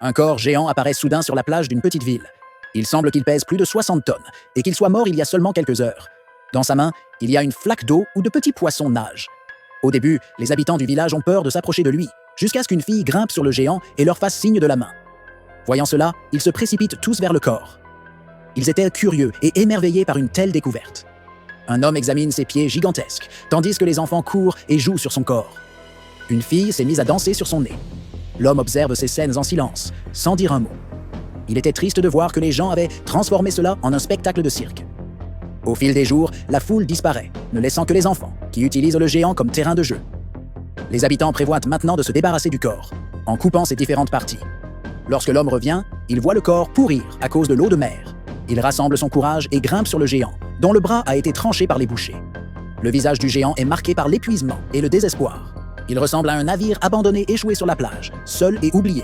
Un corps géant apparaît soudain sur la plage d'une petite ville. Il semble qu'il pèse plus de 60 tonnes et qu'il soit mort il y a seulement quelques heures. Dans sa main, il y a une flaque d'eau où de petits poissons nagent. Au début, les habitants du village ont peur de s'approcher de lui, jusqu'à ce qu'une fille grimpe sur le géant et leur fasse signe de la main. Voyant cela, ils se précipitent tous vers le corps. Ils étaient curieux et émerveillés par une telle découverte. Un homme examine ses pieds gigantesques, tandis que les enfants courent et jouent sur son corps. Une fille s'est mise à danser sur son nez. L'homme observe ces scènes en silence, sans dire un mot. Il était triste de voir que les gens avaient transformé cela en un spectacle de cirque. Au fil des jours, la foule disparaît, ne laissant que les enfants, qui utilisent le géant comme terrain de jeu. Les habitants prévoient maintenant de se débarrasser du corps, en coupant ses différentes parties. Lorsque l'homme revient, il voit le corps pourrir à cause de l'eau de mer. Il rassemble son courage et grimpe sur le géant, dont le bras a été tranché par les bouchers. Le visage du géant est marqué par l'épuisement et le désespoir. Il ressemble à un navire abandonné échoué sur la plage, seul et oublié.